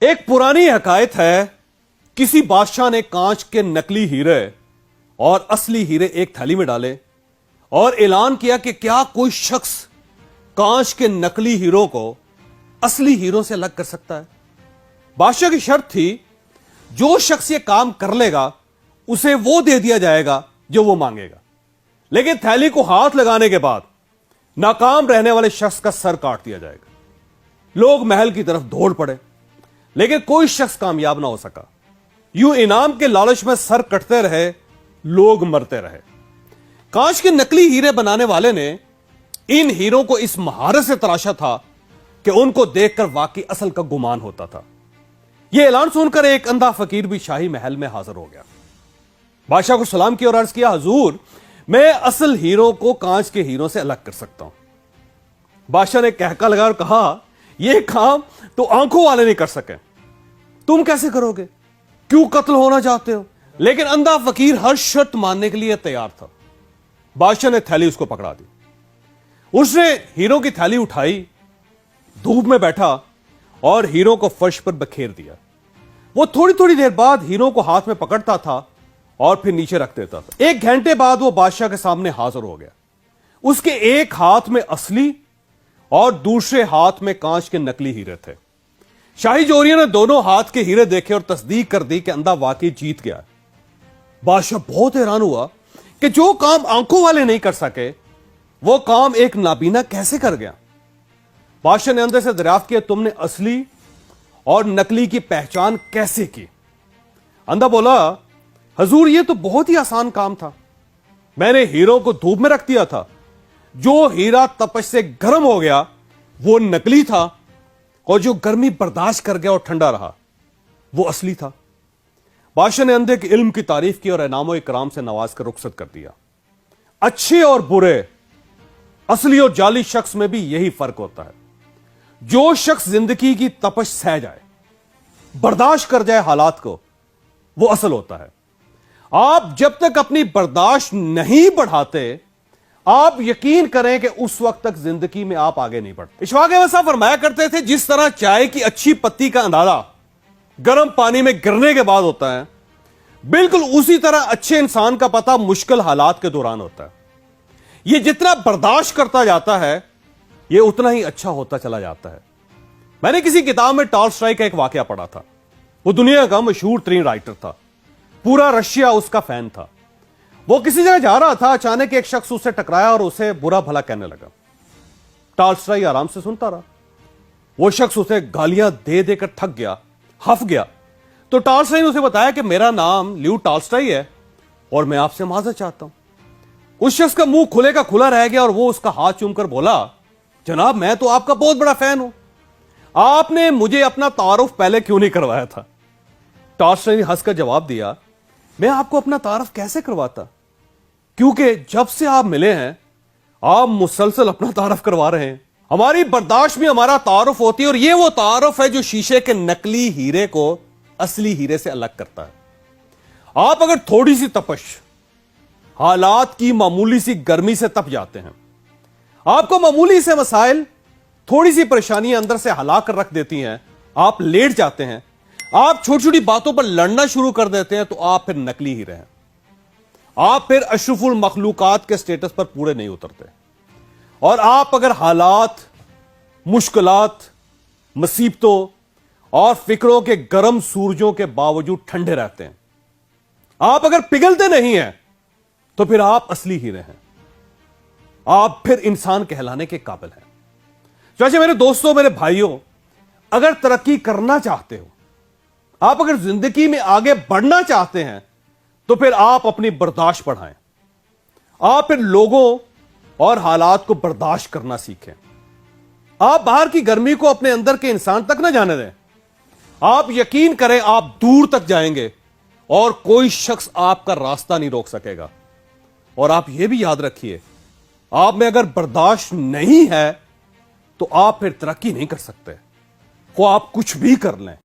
ایک पुरानी हकायत है, किसी बादशाह ने कांच के नकली हीरे और असली हीरे एक थैली में डाले और ऐलान किया कि क्या कोई शख्स कांच के नकली हीरो को असली हीरो से अलग कर सकता है। बादशाह की शर्त थी, जो शख्स ये काम कर लेगा उसे वो दे दिया जाएगा जो वो मांगेगा। लेकिन थैली को हाथ लगाने के बाद नाकाम रहने वाले शख्स का सर काट दिया जाएगा। लोग महल की तरफ दौड़ पड़े, लेकिन कोई शख्स कामयाब ना हो सका। यूं इनाम के लालच में सर कटते रहे, लोग मरते रहे। कांच के नकली हीरे बनाने वाले ने इन हीरों को इस महारत से तराशा था कि उनको देखकर वाकई असल का गुमान होता था। यह ऐलान सुनकर एक अंधा फकीर भी शाही महल में हाजिर हो गया। बादशाह को सलाम किया और अर्ज किया, हुजूर, मैं असल हीरो को कांच के हीरो से अलग कर सकता हूं। बादशाह ने कहका लगा और कहा, यह काम तो आंखों वाले नहीं कर सके, तुम कैसे करोगे? क्यों कत्ल होना चाहते हो? लेकिन अंधा फकीर हर शर्त मानने के लिए तैयार था। बादशाह ने थैली उसको पकड़ा दी। उसने हीरो की थैली उठाई, धूप में बैठा और हीरो को फर्श पर बखेर दिया। वो थोड़ी थोड़ी देर बाद हीरो को हाथ में पकड़ता था और फिर नीचे रख देता था। एक घंटे बाद वो बादशाह के सामने हाजिर हो गया। उसके एक हाथ में असली और दूसरे हाथ में कांच के नकली हीरे थे। शाही जोरियों ने दोनों हाथ के हीरे देखे और तस्दीक कर दी कि अंधा वाकई जीत गया। बादशाह बहुत हैरान हुआ कि जो काम आंखों वाले नहीं कर सके, वो काम एक नाबीना कैसे कर गया। बादशाह ने अंदर से दरियाफ्त किया, तुमने असली और नकली की पहचान कैसे की? अंधा बोला, हुजूर, ये तो बहुत ही आसान काम था। मैंने हीरो को धूप में रख दिया था। जो हीरा तपश से गर्म हो गया वो नकली था, और जो गर्मी बर्दाश्त कर गया और ठंडा रहा वो असली था। बादशाह ने अंधे के इल्म की तारीफ की और इनामो इकराम से नवाज कर रुखसत कर दिया। अच्छे और बुरे, असली और जाली शख्स में भी यही फर्क होता है। जो शख्स जिंदगी की तपश सह जाए, बर्दाश्त कर जाए हालात को, वो असल होता है। आप जब तक अपनी बर्दाश्त नहीं बढ़ाते, आप यकीन करें कि उस वक्त तक जिंदगी में आप आगे नहीं बढ़ते। इशफाक अहमद साहब फरमाया करते थे, जिस तरह चाय की अच्छी पत्ती का अंदाजा गर्म पानी में गिरने के बाद होता है, बिल्कुल उसी तरह अच्छे इंसान का पता मुश्किल हालात के दौरान होता है। यह जितना बर्दाश्त करता जाता है, यह उतना ही अच्छा होता चला जाता है। मैंने किसी किताब में टॉल्स्टॉय का एक वाकया पढ़ा था। वो दुनिया का मशहूर तरीन राइटर था, पूरा रशिया उसका फैन था। वो किसी जगह जा रहा था, अचानक एक शख्स उससे टकराया और उसे बुरा भला कहने लगा। टॉल्स्टॉय आराम से सुनता रहा। वो शख्स उसे गालियां दे देकर थक गया, हफ गया। तो टॉल्स्टॉय ने उसे बताया कि मेरा नाम ल्यू टॉल्स्टॉय है और मैं आपसे माजरत चाहता हूं। उस शख्स का मुंह खुले का खुला रह गया और वो उसका हाथ चूमकर बोला, जनाब, मैं तो आपका बहुत बड़ा फैन हूं, आपने मुझे अपना तारुफ पहले क्यों नहीं करवाया था? टॉल्स्टॉय ने हंसकर जवाब दिया, मैं आपको अपना तारुफ कैसे करवाता, क्योंकि जब से आप मिले हैं आप मुसलसल अपना तारुफ करवा रहे हैं। हमारी बर्दाश्त में हमारा तारुफ होती है, और यह वो तारुफ है जो शीशे के नकली हीरे को असली हीरे से अलग करता है। आप अगर थोड़ी सी तपश, हालात की मामूली सी गर्मी से तप जाते हैं, आपको मामूली से मसाइल, थोड़ी सी परेशानियां अंदर से हला कर रख देती हैं, आप लेट जाते हैं, आप छोटी छोटी बातों पर लड़ना शुरू कर देते हैं, तो आप फिर नकली हीरे हैं। आप फिर अशरफुल मखलूकात के स्टेटस पर पूरे नहीं उतरते। और आप अगर हालात, मुश्किलात, मुसीबतों और फिक्रों के गर्म सूरजों के बावजूद ठंडे रहते हैं, आप अगर पिघलते नहीं हैं, तो फिर आप असली हीरे हैं। आप फिर इंसान कहलाने के काबिल हैं। चाचा, मेरे दोस्तों, मेरे भाइयों, अगर तरक्की करना चाहते हो, आप अगर जिंदगी में आगे बढ़ना चाहते हैं, तो फिर आप अपनी बर्दाश्त बढ़ाएं। आप फिर लोगों और हालात को बर्दाश्त करना सीखें। आप बाहर की गर्मी को अपने अंदर के इंसान तक ना जाने दें। आप यकीन करें, आप दूर तक जाएंगे और कोई शख्स आपका रास्ता नहीं रोक सकेगा। और आप यह भी याद रखिए, आप में अगर बर्दाश्त नहीं है, तो आप फिर तरक्की नहीं कर सकते, वो आप कुछ भी कर लें।